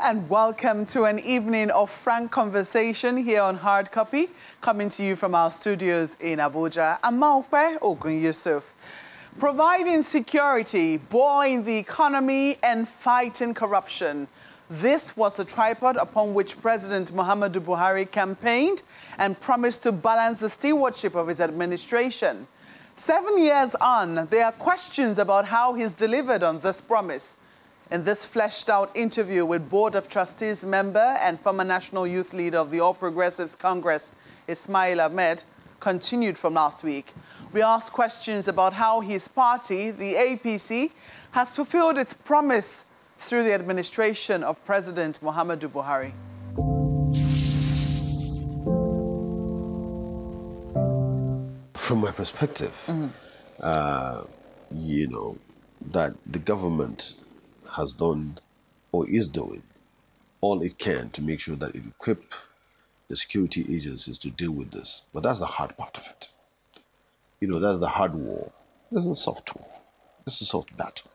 and welcome to an evening of frank conversation here on Hard Copy, coming to you from our studios in Abuja. I'm Maokwe Ogun Yusuf. Providing security, buoying the economy, and fighting corruption. This was the tripod upon which President Muhammadu Buhari campaigned and promised to balance the stewardship of his administration. 7 years on, there are questions about how he's delivered on this promise. In this fleshed-out interview with Board of Trustees member and former National Youth Leader of the All Progressives Congress, Ismail Ahmed, continued from last week. We asked questions about how his party, the APC, has fulfilled its promise through the administration of President Muhammadu Buhari. From my perspective, you know, that the government has done or is doing all it can to make sure that it equip the security agencies to deal with this. But that's the hard part of it. You know, that's the hard war. This is a soft war. This is a soft battle.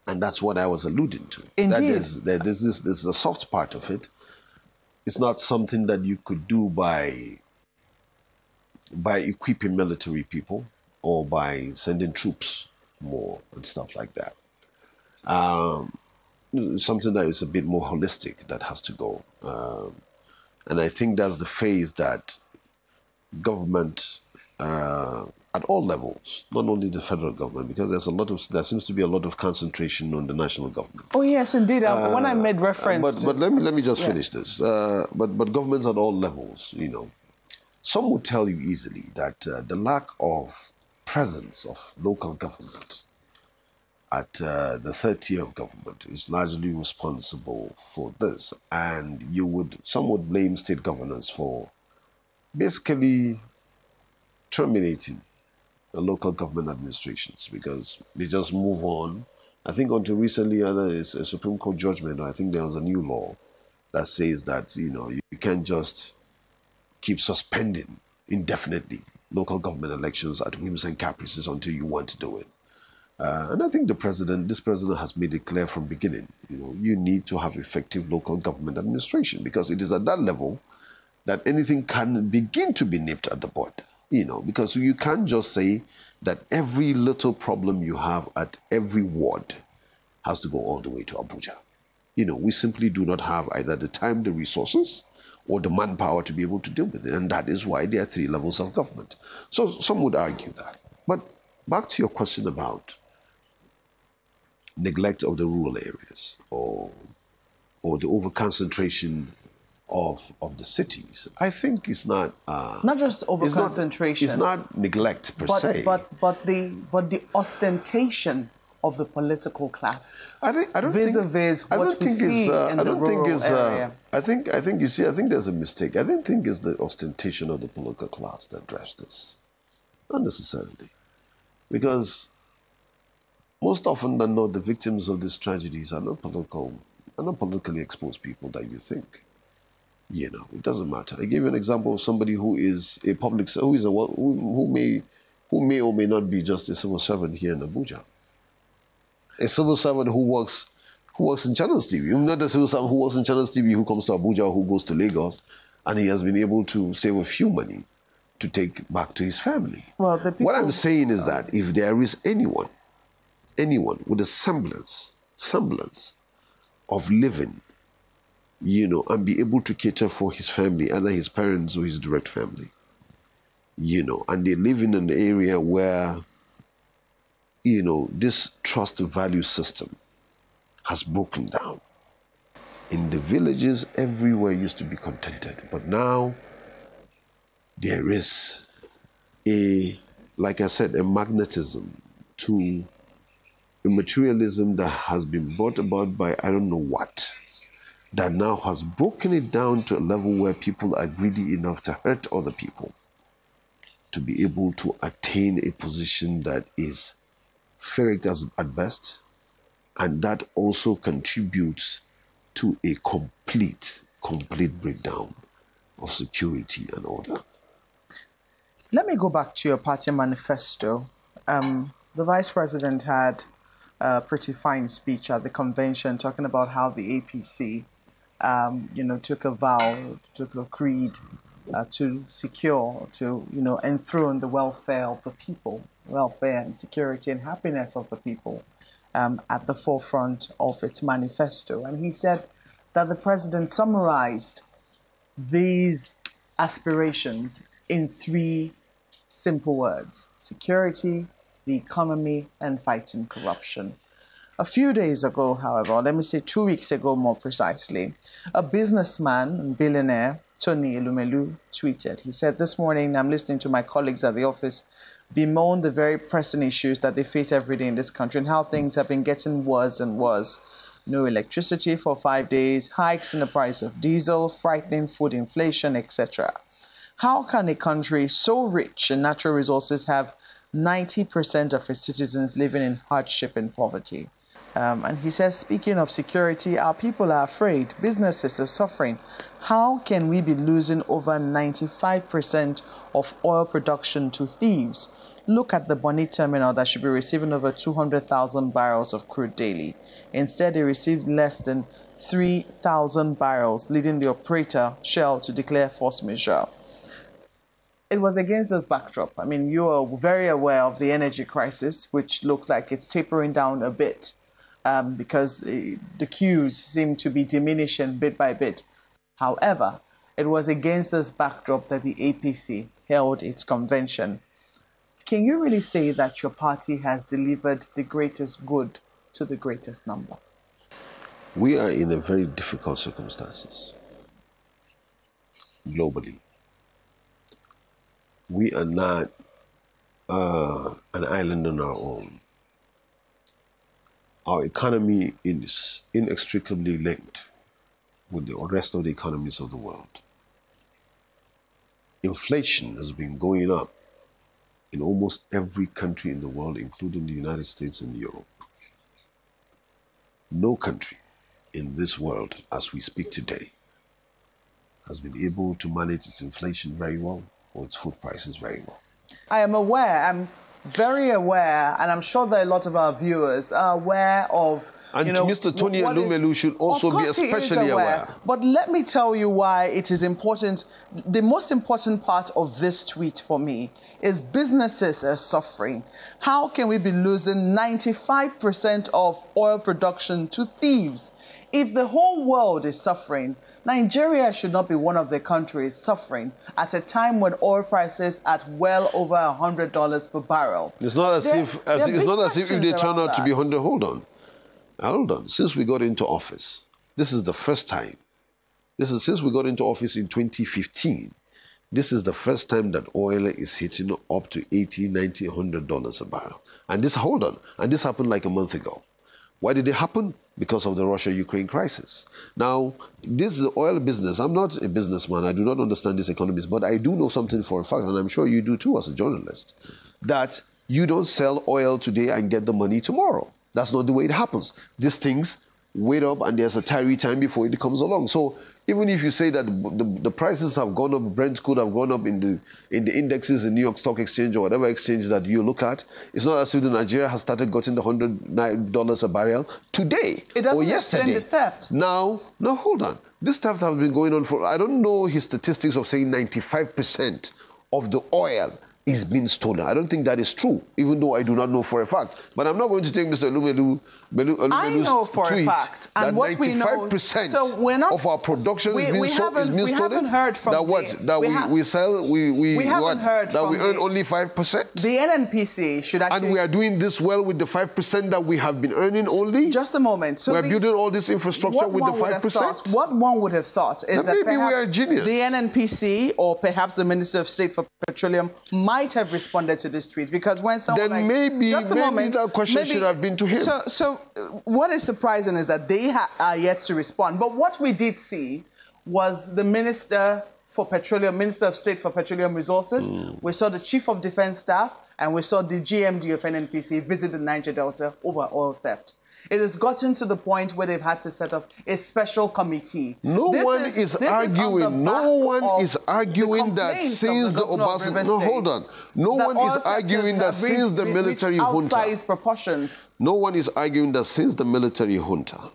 And that's what I was alluding to. Indeed. That this is the soft part of it. It's not something that you could do by equipping military people or by sending troops more and stuff like that. Something that is a bit more holistic that has to go. And I think that's the phase that government at all levels, not only the federal government, because there seems to be a lot of concentration on the national government. Oh yes, indeed. When I made reference but let me just finish this. But governments at all levels, you know, some would tell you easily that the lack of presence of local government at the third tier of government is largely responsible for this. And some would blame state governors for basically terminating the local government administrations because they just move on. I think until recently, there is a Supreme Court judgment, I think there was a new law that says that, you know, you can't just keep suspending indefinitely local government elections at whims and caprices until you want to do it. And I think this president has made it clear from the beginning, you know, you need to have effective local government administration because it is at that level that anything can begin to be nipped at the bud, you know, because you can't just say that every little problem you have at every ward has to go all the way to Abuja. You know, we simply do not have either the time, the resources, or the manpower to be able to deal with it. And that is why there are 3 levels of government. So some would argue that. But back to your question about neglect of the rural areas or the over-concentration of the cities, I think it's not... not just over-concentration. It's not neglect per se. But the ostentation of the political class. I don't think there's a mistake. I don't think it's the ostentation of the political class that drives this. Not necessarily. Because most often than not, the victims of these tragedies are not politically exposed people that you think. You know, it doesn't matter. I gave you an example of somebody who is a public, who may or may not be just a civil servant here in Abuja. A civil servant who works in Channels TV. Not a civil servant who works in Channels TV who comes to Abuja or who goes to Lagos, and he has been able to save a few money to take back to his family. Well, what I'm saying is that if there is anyone with a semblance of living, you know, and be able to cater for his family, either his parents or his direct family, you know, and they live in an area where, you know, this trust value system has broken down. In the villages, everywhere used to be contented, but now there is like I said, a magnetism to a materialism that has been brought about by I don't know what, that now has broken it down to a level where people are greedy enough to hurt other people to be able to attain a position that is ferric at best, and that also contributes to a complete breakdown of security and order. Let me go back to your party manifesto. The Vice President had a pretty fine speech at the convention talking about how the APC took a vow, took a creed to secure, to, enthrone the welfare of the people, welfare and security and happiness of the people at the forefront of its manifesto. And he said that the president summarized these aspirations in three simple words: security, the economy, and fighting corruption. A few days ago, however, let me say 2 weeks ago more precisely, a businessman and billionaire, Tony Elumelu, tweeted. He said, "This morning I'm listening to my colleagues at the office bemoan the very pressing issues that they face every day in this country and how things have been getting worse and worse. No electricity for 5 days, hikes in the price of diesel, frightening food inflation, etc. How can a country so rich in natural resources have 90% of its citizens living in hardship and poverty?" And he says, speaking of security, our people are afraid. Businesses are suffering. How can we be losing over 95% of oil production to thieves? Look at the Bonny terminal that should be receiving over 200,000 barrels of crude daily. Instead, they received less than 3,000 barrels, leading the operator, Shell, to declare force majeure. It was against this backdrop. I mean, you are very aware of the energy crisis, which looks like it's tapering down a bit because the queues seem to be diminishing bit by bit. However, it was against this backdrop that the APC held its convention. Can you really say that your party has delivered the greatest good to the greatest number? We are in a very difficult circumstances globally. We are not an island on our own. Our economy is inextricably linked with the rest of the economies of the world. Inflation has been going up in almost every country in the world, including the United States and Europe. No country in this world, as we speak today, has been able to manage its inflation very well or its food prices very well. I am aware, I'm very aware, and I'm sure that a lot of our viewers are aware of. And Mr. Tony Elumelu should also be especially aware. But let me tell you why it is important. The most important part of this tweet for me is businesses are suffering. How can we be losing 95% of oil production to thieves? If the whole world is suffering, Nigeria should not be one of the countries suffering at a time when oil prices are at well over $100 per barrel. It's not as if they turn out to be 100. Hold on. Since we got into office, this is the first time. Since we got into office in 2015, this is the first time that oil is hitting up to $80, $90, $100 a barrel. And this happened like a month ago. Why did it happen? Because of the Russia-Ukraine crisis. Now, this is the oil business. I'm not a businessman. I do not understand this economics, but I do know something for a fact, and I'm sure you do too as a journalist, that you don't sell oil today and get the money tomorrow. That's not the way it happens. These things wait up, and there's a tarry time before it comes along. So even if you say that the prices have gone up, Brent could have gone up in the indexes in New York Stock Exchange or whatever exchange that you look at, it's not as if Nigeria has started getting the $100 a barrel today or yesterday. The theft. Now, hold on. This theft has been going on for, I don't know his statistics of saying 95% of the oil is being stolen. I don't think that is true, even though I do not know for a fact. But I'm not going to take Mr. Elumelu's tweet that 95% of our production is being stolen. We haven't heard from we earn only 5%. The NNPC should actually... And we are doing this well with the 5% that we have been earning only? Just a moment. So we're building all this infrastructure with the 5%? What one would have thought is that maybe we are genius. The NNPC or perhaps the Minister of State for Petroleum might have responded to this tweet, because when someone maybe that question should have been to him. So what is surprising is that they are yet to respond. But what we did see was the Minister of State for Petroleum Resources. We saw the Chief of Defense Staff, and we saw the GMD of NNPC visit the Niger Delta over oil theft. It has gotten to the point where they've had to set up a special committee. No one is arguing that since the Obasanjo... No, hold on. No one is arguing that since the military junta... outsized proportions. No one is arguing that since the military junta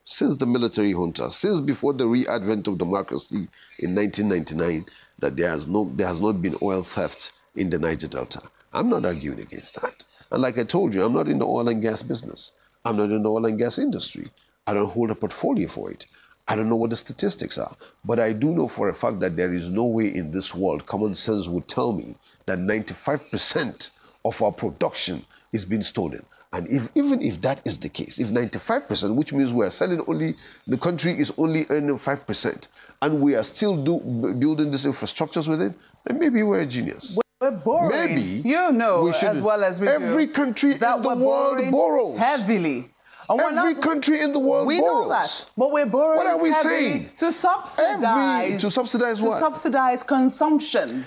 since the military junta, since before the re-advent of democracy in 1999, that there has not been oil theft in the Niger Delta. I'm not arguing against that. And like I told you, I'm not in the oil and gas business. I'm not in the oil and gas industry. I don't hold a portfolio for it. I don't know what the statistics are. But I do know for a fact that there is no way in this world common sense would tell me that 95% of our production is being stolen. And even if that is the case, if 95%, which means we are selling only, the country is only earning 5%, and we are still building these infrastructures with it, then maybe we're a genius. We're borrowing. Maybe you know as well as we every do. country in the world borrows. Heavily. Every country in the world borrows. We know that, but we're borrowing What are we saying? To subsidize. To subsidize what? To subsidize consumption.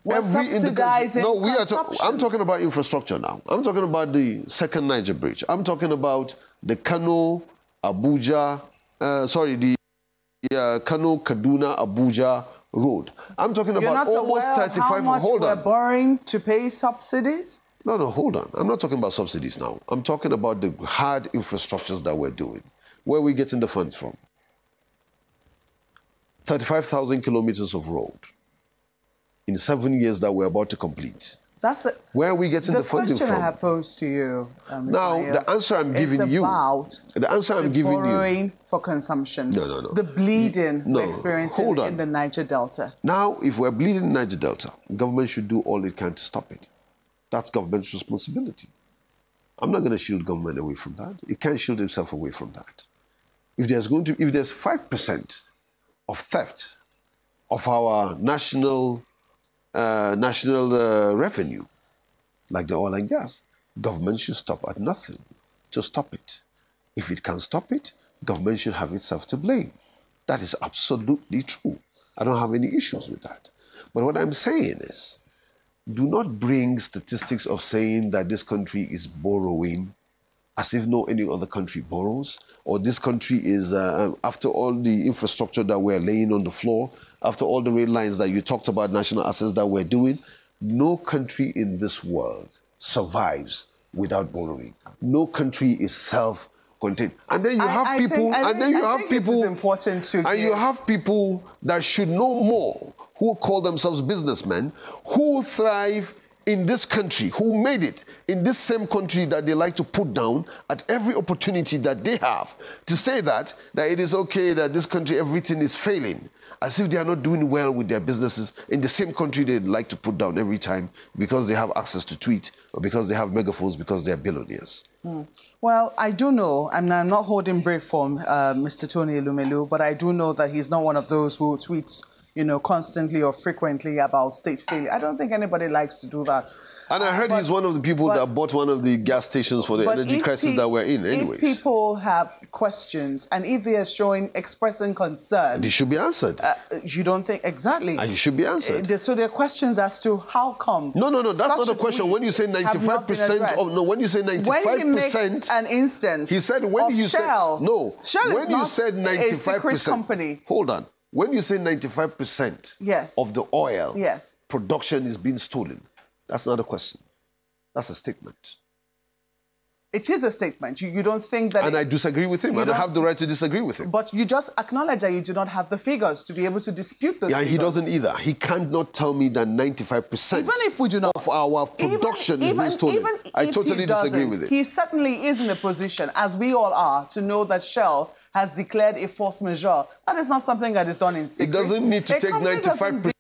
I'm talking about infrastructure now. I'm talking about the second Niger Bridge. I'm talking about the Kano, Abuja, Kano, Kaduna, Abuja road. I'm talking about almost 35. How much we're borrowing to pay subsidies? No, hold on. I'm not talking about subsidies now. I'm talking about the hard infrastructures that we're doing. Where are we getting the funds from? 35,000 kilometers of road in 7 years that we're about to complete. Where are we getting the funding from? The question I have posed to you, now, the answer I'm giving you... The answer I'm giving you... borrowing for consumption. No. The bleeding we're experiencing in the Niger Delta. Now, if we're bleeding in the Niger Delta, government should do all it can to stop it. That's government's responsibility. I'm not going to shield government away from that. It can't shield itself away from that. If there's 5% of theft of our national revenue, like the oil and gas, government should stop at nothing to stop it. If it can stop it, government should have itself to blame. That is absolutely true. I don't have any issues with that. But what I'm saying is, do not bring statistics of saying that this country is borrowing as if no any other country borrows, or this country is, after all the infrastructure that we're laying on the floor, after all the rail lines that you talked about, national assets that we're doing, no country in this world survives without borrowing. No country is self-contained. And then you have people, you have people that should know more, who call themselves businessmen, who thrive in this country, who made it in this same country that they like to put down at every opportunity that they have to say that it is okay that this country, everything is failing, as if they are not doing well with their businesses in the same country they'd like to put down every time because they have access to tweet or because they have megaphones because they are billionaires. Well, I do know, I'm not holding brief for Mr. Tony Elumelu, but I do know that he's not one of those who tweets constantly or frequently about state failure. I don't think anybody likes to do that. And I heard he's one of the people that bought one of the gas stations for the energy crisis that we're in anyways. If people have questions and if they are expressing concern... They should be answered. You don't think... Exactly. And you should be answered. So there are questions as to how come... No, that's not a question. When you say 95% of... No, when you say 95%... When he makes an instance he said when you Shell... Said, no. Shell when is you not said 95%, a secret company. Hold on. When you say 95% of the oil production is being stolen, that's not a question. That's a statement. It is a statement. You don't think that... And I disagree with him, and I have the right to disagree with him. But you just acknowledge that you do not have the figures to be able to dispute those figures. He doesn't either. He cannot tell me that 95% even if we do not, of our production is being stolen. I totally disagree with it. He certainly is in a position, as we all are, to know that Shell has declared a force majeure. That is not something that is done in secret. It doesn't need to take 95%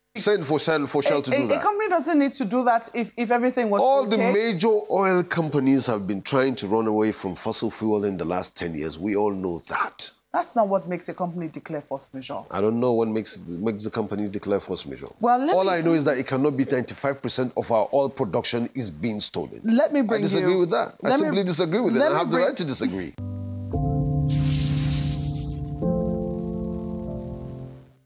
for Shell to do that. A company doesn't need to do that if everything was All the major oil companies have been trying to run away from fossil fuel in the last 10 years. We all know that. That's not what makes a company declare force majeure. I don't know what makes the company declare force majeure. Well, all I know is that it cannot be 95% of our oil production is being stolen. Let me bring I disagree with that. I simply disagree with it. I have the right to disagree.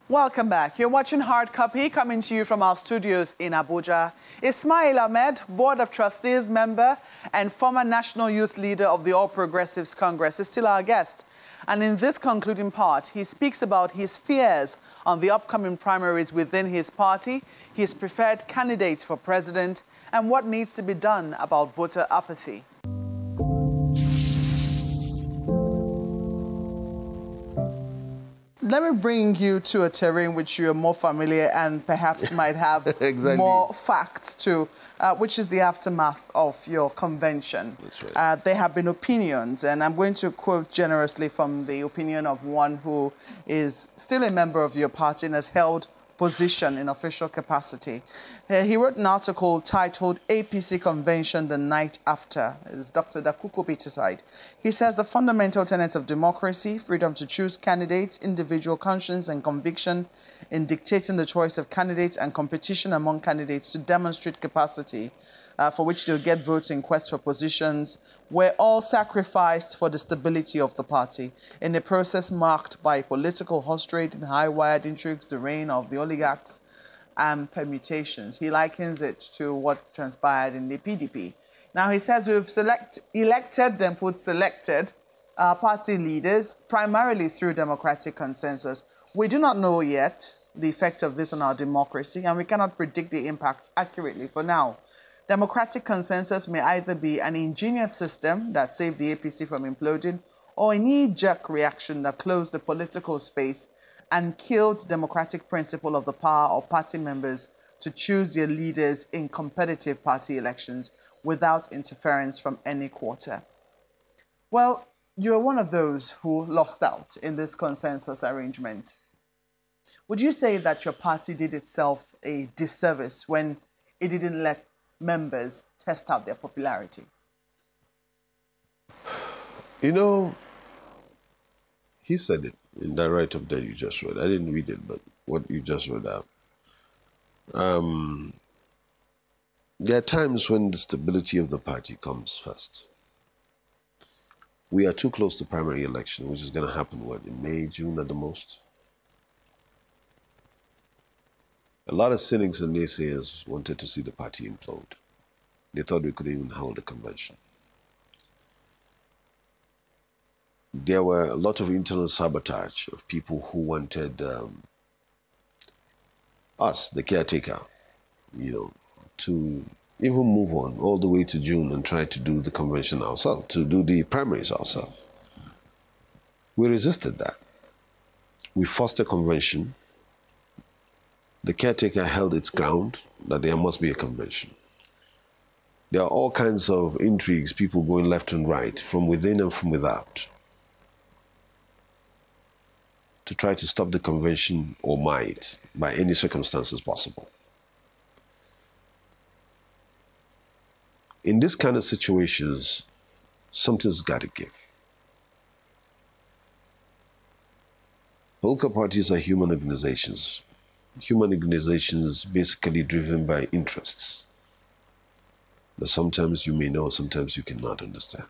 Welcome back. You're watching Hard Copy, coming to you from our studios in Abuja. Ismail Ahmed, Board of Trustees member and former National Youth Leader of the All Progressives Congress, is still our guest. And in this concluding part, he speaks about his fears on the upcoming primaries within his party, his preferred candidates for president, and what needs to be done about voter apathy. let me bring you to a terrain which you are more familiar and perhaps might have exactly. more facts to, which is the aftermath of your convention. That's right. There have been opinions, and I'm going to quote generously from the opinion of one who is still a member of your party and has held position in official capacity. He wrote an article titled APC Convention the Night After. It was Dr. Dakuko Peterside. He says the fundamental tenets of democracy, freedom to choose candidates, individual conscience and conviction in dictating the choice of candidates and competition among candidates to demonstrate capacity for which they'll get votes in quest for positions were all sacrificed for the stability of the party in a process marked by political horse trading, high-wired intrigues, the reign of the oligarchs, and permutations. He likens it to what transpired in the PDP. Now, he says we've selected party leaders primarily through democratic consensus. We do not know yet the effect of this on our democracy, and we cannot predict the impacts accurately for now. Democratic consensus may either be an ingenious system that saved the APC from imploding or a knee-jerk reaction that closed the political space and killed democratic principle of the power of party members to choose their leaders in competitive party elections without interference from any quarter. Well, you're one of those who lost out in this consensus arrangement. Would you say that your party did itself a disservice when it didn't let members test out their popularity? You know, he said it in that write-up that you just read. I didn't read it, but what you just read out. There are times when the stability of the party comes first. We are too close to primary election, which is going to happen, what, in May, June at the most? A lot of cynics and naysayers wanted to see the party implode. They thought we couldn't even hold a convention. There were a lot of internal sabotage of people who wanted us, the caretaker, to even move on all the way to June and try to do the convention ourselves, to do the primaries ourselves. We resisted that. We forced a convention. The caretaker held its ground that there must be a convention. There are all kinds of intrigues, people going left and right, from within and from without, to try to stop the convention or might by any circumstances possible. In this kind of situations, something's got to give. Political parties are human organizations. Human organizations basically driven by interests that sometimes you may know, sometimes you cannot understand.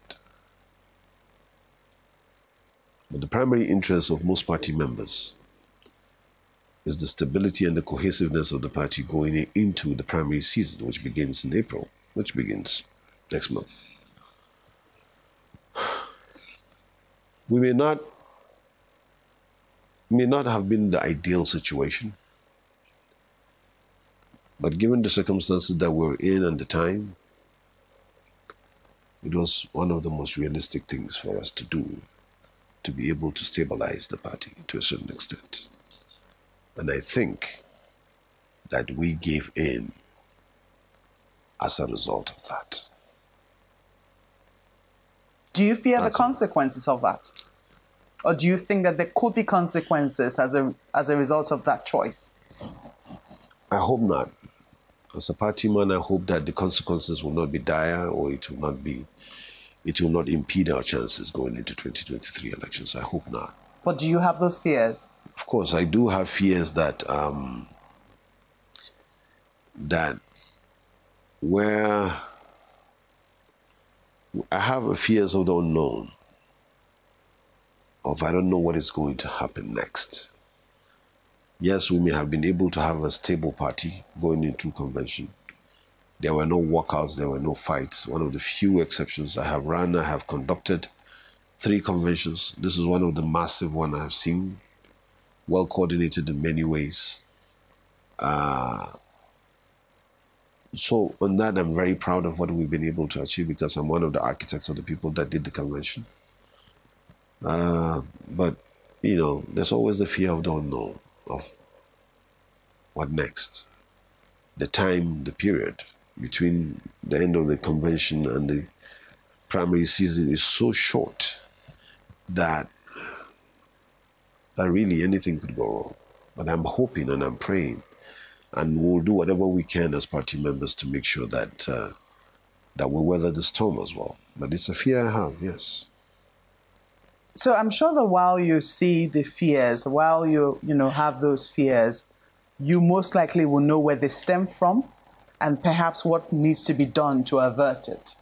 But the primary interest of most party members is the stability and the cohesiveness of the party going into the primary season, which begins in April, which begins next month. We may not have been the ideal situation, but given the circumstances that we're in and the time, it was one of the most realistic things for us to do, to be able to stabilize the party to a certain extent. And I think that we gave in as a result of that. Do you fear the consequences of that? Or do you think that there could be consequences as a result of that choice? I hope not. As a party man, I hope that the consequences will not be dire, or it will not impede our chances going into 2023 elections. I hope not. But do you have those fears? Of course, I do have fears that where I have fears of the unknown, of I don't know what is going to happen next. Yes, we may have been able to have a stable party going into convention. There were no walkouts, there were no fights. One of the few exceptions. I have conducted 3 conventions. This is one of the massive ones I have seen, well coordinated in many ways. So on that, I'm very proud of what we've been able to achieve, because I'm one of the architects of the people that did the convention. But there's always the fear of the unknown, of what next. The time, the period between the end of the convention and the primary season is so short that really anything could go wrong. But I'm hoping and I'm praying, and we'll do whatever we can as party members to make sure that we weather the storm as well. But it's a fear I have, yes. So I'm sure that while you see the fears, while you have those fears, you most likely will know where they stem from and perhaps what needs to be done to avert it.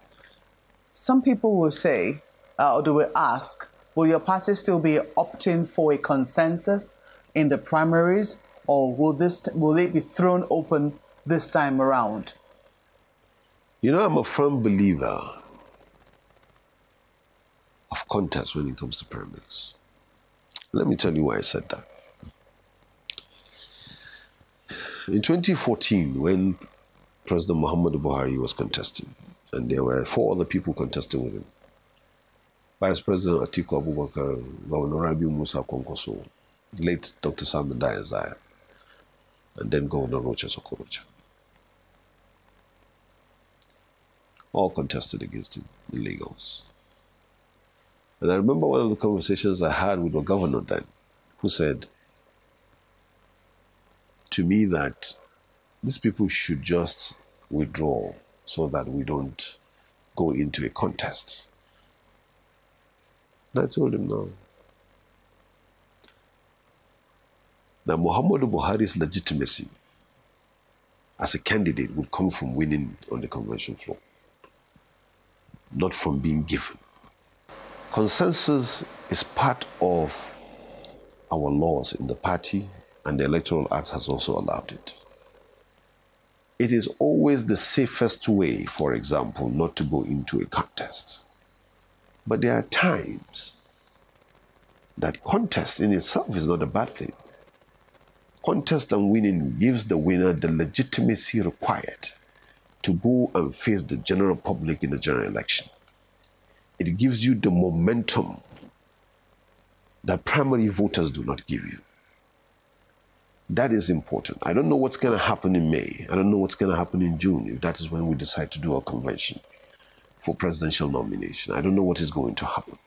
Some people will say, or they will ask, will your party still be opting for a consensus in the primaries, or will it be thrown open this time around? I'm a firm believer of contest when it comes to primaries. Let me tell you why I said that. In 2014, when President Muhammadu Buhari was contesting, and there were 4 other people contesting with him, Vice President Atiku Abubakar, Governor Rabiu Musa Kwankwaso, late Dr. Simon Dayazaya, and then Governor Rocha Sokorocha. All contested against him in Lagos. And I remember one of the conversations I had with the governor then, who said to me that these people should just withdraw so that we don't go into a contest. And I told him no. Now, Muhammadu Buhari's legitimacy as a candidate would come from winning on the convention floor, not from being given. Consensus is part of our laws in the party, and the Electoral Act has also allowed it. It is always the safest way, for example, not to go into a contest. But there are times that contest in itself is not a bad thing. Contest and winning gives the winner the legitimacy required to go and face the general public in a general election. It gives you the momentum that primary voters do not give you. That is important. I don't know what's going to happen in May. I don't know what's going to happen in June, if that is when we decide to do our convention for presidential nomination. I don't know what is going to happen.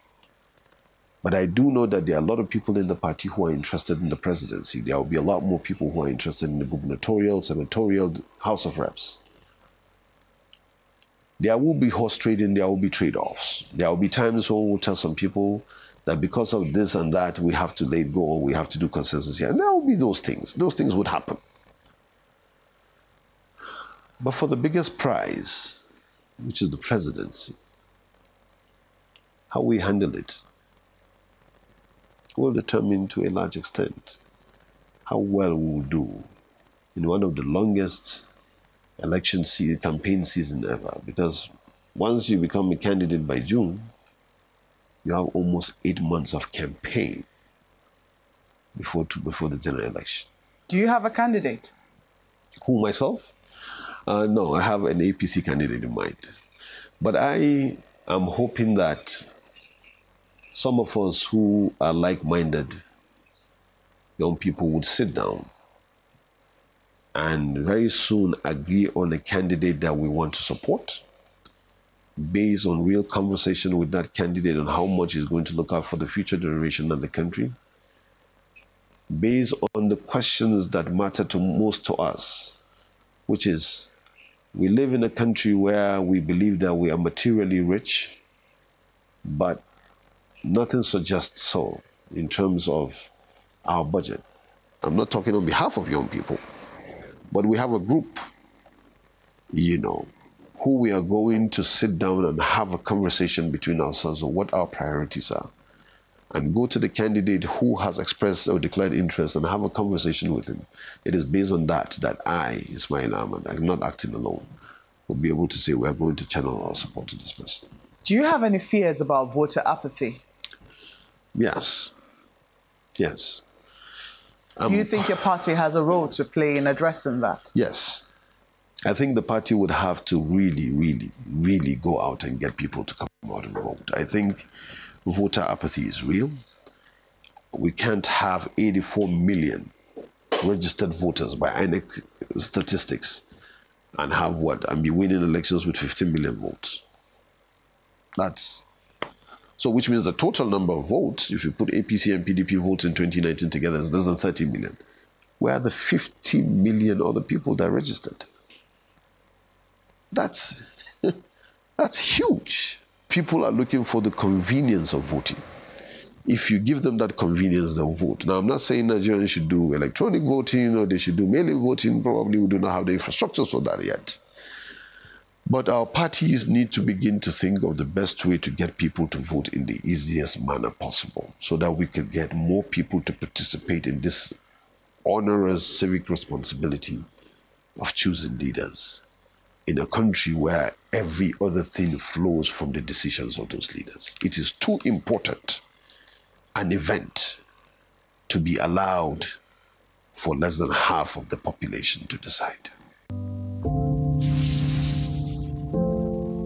But I do know that there are a lot of people in the party who are interested in the presidency. There will be a lot more people who are interested in the gubernatorial, senatorial, House of Reps. There will be horse trading, there will be trade-offs. There will be times when we'll tell some people that because of this and that, we have to let it go, we have to do consensus here. And there will be those things. Those things would happen. But for the biggest prize, which is the presidency, how we handle it will determine to a large extent how well we will do in one of the longest campaign season ever. Because once you become a candidate by June, you have almost 8 months of campaign before the general election. Do you have a candidate? Who, myself? No, I have an APC candidate in mind. But I am hoping that some of us who are like-minded young people would sit down and very soon agree on a candidate that we want to support, based on real conversation with that candidate on how much he's going to look out for the future generation and the country, based on the questions that matter most to us, which is, we live in a country where we believe that we are materially rich, but nothing suggests so in terms of our budget. I'm not talking on behalf of young people, but we have a group, who we are going to sit down and have a conversation between ourselves on what our priorities are, and go to the candidate who has expressed or declared interest and have a conversation with him. It is based on that I, Ismail Ahmed, I'm not acting alone, will be able to say we are going to channel our support to this person. Do you have any fears about voter apathy? Yes. Yes. Do you think your party has a role to play in addressing that? Yes. I think the party would have to really, really, really go out and get people to come out and vote. I think voter apathy is real. we can't have 84 million registered voters by INEC statistics and have what? And be winning elections with 15 million votes. So which means the total number of votes, if you put APC and PDP votes in 2019 together, is less than 30 million. Where are the 50 million other people that registered? That's huge. People are looking for the convenience of voting. If you give them that convenience, they'll vote. Now, I'm not saying Nigerians should do electronic voting or they should do mail-in voting. Probably we do not have the infrastructures for that yet. But our parties need to begin to think of the best way to get people to vote in the easiest manner possible so that we can get more people to participate in this onerous civic responsibility of choosing leaders in a country where every other thing flows from the decisions of those leaders. It is too important an event to be allowed for less than half of the population to decide.